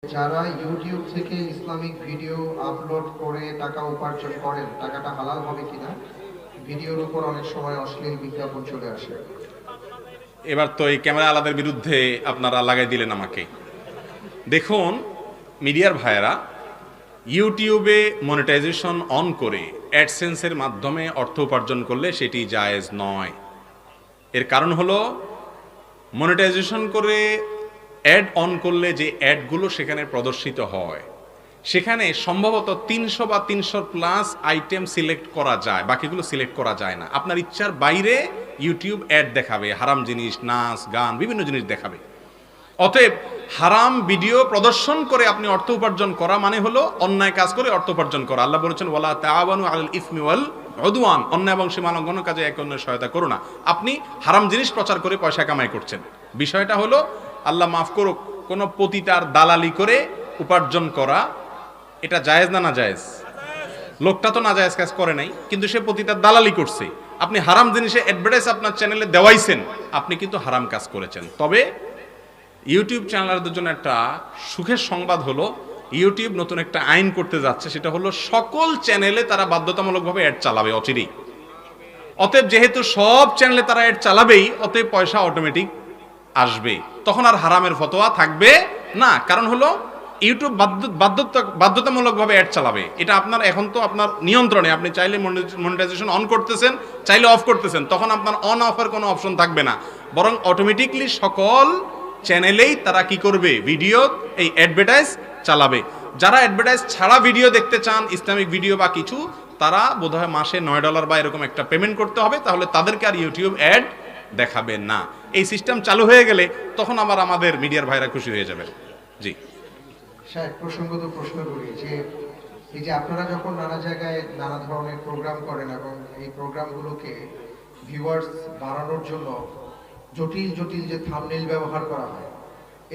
যারা ইউটিউব থেকে Islamic video upload করে টাকা উপার্জন করেন, টাকাটা হালাল হবে কিনা? ভিডিওর উপর অনেক সময় অশ্লীল বিজ্ঞাপন চলে আসে। এবার তো এই ক্যামেরা আলাদের বিরুদ্ধে আপনারা লাগাই দিলেন আমাকে। দেখুন মিডিয়ার ভাইয়েরা, ইউটিউবে মনিটাইজেশন অন করে অ্যাডসেন্সের মাধ্যমে অর্থ উপার্জন করলে সেটি জায়েজ নয়। এর কারণ হলো মনিটাইজেশন করে অ্যাড অন করলে যে অ্যাডগুলো সেখানে প্রদর্শিত হয় সেখানে সম্ভবত 300 বা 300 প্লাস আইটেম সিলেক্ট করা যায়, বাকিগুলো সিলেক্ট করা যায় না। আপনার ইচ্ছার বাইরে ইউটিউব অ্যাড দেখাবে, হারাম জিনিস, নাচ গান, বিভিন্ন জিনিস দেখাবে। অতএব হারাম ভিডিও প্রদর্শন করে আপনি অর্থ উপার্জন করা মানে হলো অন্যায় কাজ করে অর্থ উপার্জন করা। আল্লাহ বলেছেন ওয়ালা তাআওয়ানু আলাল ইসমি ওয়াল উদওয়ান, অন্যায় এবং সীমা লঙ্ঘনের কাজে একে অন্যের সহায়তা করো না। আপনি হারাম জিনিস প্রচার করে পয়সা কামাই করছেন। বিষয়টা হলো, আল্লাহ মাফ করুক, কোনো পতিতার দালালি করে উপার্জন করা এটা জায়েজ না? না জায়েজ। লোকটা তো না জায়েজ কাজ করে নাই, কিন্তু সে পতিতার দালালি করছে। আপনি হারাম জিনিসে অ্যাডভার্টাইজ আপনার চ্যানেলে দেওয়াইছেন, আপনি কিন্তু হারাম কাজ করেছেন। তবে ইউটিউব চ্যানেলারদের জন্য একটা সুখের সংবাদ হলো, ইউটিউব নতুন একটা আইন করতে যাচ্ছে, সেটা হলো সকল চ্যানেলে তারা বাধ্যতামূলকভাবে অ্যাড চালাবে অচিরেই। অতএব যেহেতু সব চ্যানেলে তারা অ্যাড চালাবেই, অতএব পয়সা অটোমেটিক আসবে, তখন আর হারামের ফতোয়া থাকবে না। কারণ হলো ইউটিউব বাধ্যতামূলকভাবে অ্যাড চালাবে। এটা আপনার এখন তো আপনার নিয়ন্ত্রণে, আপনি চাইলে মনিটাইজেশন অন করতেছেন, চাইলে অফ করতেছেন, তখন আপনার অন অফের কোনো অপশন থাকবে না, বরং অটোমেটিকলি সকল চ্যানেলেই তারা কি করবে, ভিডিও এই অ্যাডভার্টাইজ চালাবে। যারা অ্যাডভার্টাইজ ছাড়া ভিডিও দেখতে চান, ইসলামিক ভিডিও বা কিছু, তারা বোধহয় মাসে $9 বা এরকম একটা পেমেন্ট করতে হবে, তাহলে তাদেরকে আর ইউটিউব অ্যাড দেখাবে না। এই সিস্টেম চালু হয়ে গেলে তখন আবার আমাদের মিডিয়ার ভাইরা খুশি হয়ে যাবে। জি স্যার, প্রসঙ্গত প্রশ্ন করি যে এই যে আপনারা যখন নানা জায়গায় নানা ধরনের প্রোগ্রাম করেন এবং এই প্রোগ্রামগুলোকে ভিউয়ার্স বাড়ানোর জন্য জটিল জটিল যে থাম্বনেইল ব্যবহার করা হয়,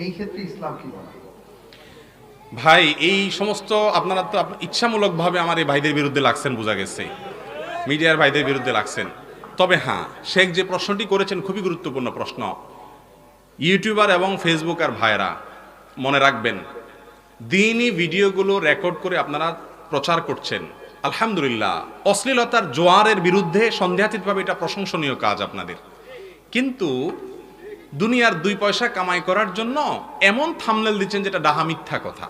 এই ক্ষেত্রে ইসলাম কি বলে? ভাই, এই সমস্ত আপনারা তো ইচ্ছামূলকভাবে আমার এই ভাইদের বিরুদ্ধে লাগছেন, বোঝা গেছে, মিডিয়ার ভাইদের বিরুদ্ধে লাগছেন। তবে হ্যাঁ, শেখ যে প্রশ্নটি করেছেন খুবই গুরুত্বপূর্ণ প্রশ্ন। ইউটিউবার এবং ফেসবুকার ভাইরা মনে রাখবেন, দিনই ভিডিওগুলো রেকর্ড করে আপনারা প্রচার করছেন, আলহামদুলিল্লাহ। অশ্লীলতার জোয়ারের বিরুদ্ধে সন্দেহাতীতভাবে এটা প্রশংসনীয় কাজ আপনাদের। কিন্তু দুনিয়ার 2 পয়সা কামাই করার জন্য এমন থাম্বনেল দিচ্ছেন যেটা ডাহা মিথ্যা কথা,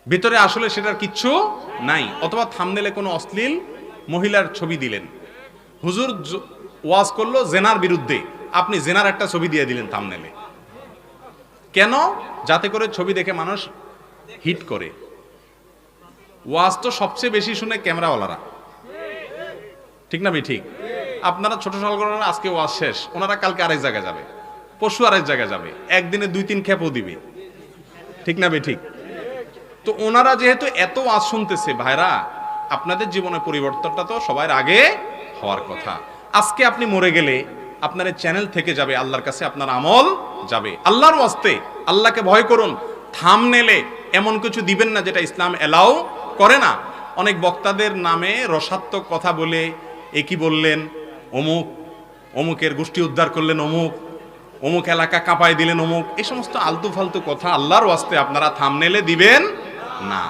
ভিতরে আসলে সেটার কিচ্ছু নাই। অথবা থাম্বনেলে কোনো অশ্লীল মহিলার ছবি দিলেন, হুজুর ওয়াজ করলো জেনার বিরুদ্ধে, আপনি জেনার একটা ছবি দিয়ে দিলেন থাম্বনেলে। কেন? যাতে করে ছবি দেখে মানুষ হিট করে। ওয়াজ তো সবচেয়ে বেশি শুনে ক্যামেরাওয়ালারা, ঠিক না? ঠিক। আপনারা ছোট সালগড়ারা আজকে ওয়াজ শেষ, ওনারা কালকে আরেক জায়গায় যাবে, পরশু আরেক জায়গায় যাবে, একদিনে 2-3 খেপও দিবে, ঠিক না? ঠিক। তো ওনারা যেহেতু এত ওয়াজ শুনতেছে, ভাইরা আপনাদের জীবনে পরিবর্তনটা তো সবার আগে হওয়ার কথা। আজকে আপনি মরে গেলে আপনার চ্যানেল থেকে যাবে, আল্লাহর কাছে আপনার আমল যাবে। আল্লাহর ওয়াস্তে আল্লাহকে ভয় করুন। থাম্বনেলে এমন কিছু দিবেন না যেটা ইসলাম এলাও করে না। অনেক বক্তাদের নামে রসাত্মক কথা বলে, একই বললেন অমুক, অমুকের গোষ্ঠী উদ্ধার করলেন অমুক, অমুক এলাকা কাঁপাই দিলেন অমুক, এই সমস্ত আলতু ফালতু কথা আল্লাহর ওয়াস্তে আপনারা থাম্বনেলে দিবেন না।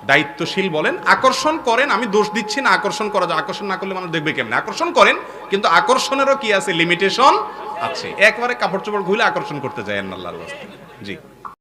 দায়িত্বশীল বলেন, আকর্ষণ করেন, আমি দোষ দিচ্ছি না, আকর্ষণ করা যায়, আকর্ষণ না করলে মানুষ দেখবে কেমনে? আকর্ষণ করেন, কিন্তু আকর্ষণেরও কি আছে, লিমিটেশন আছে। একবারে কাপড় চোপড় খুলে আকর্ষণ করতে যায় আল্লাহর ওয়াস্তে। জি।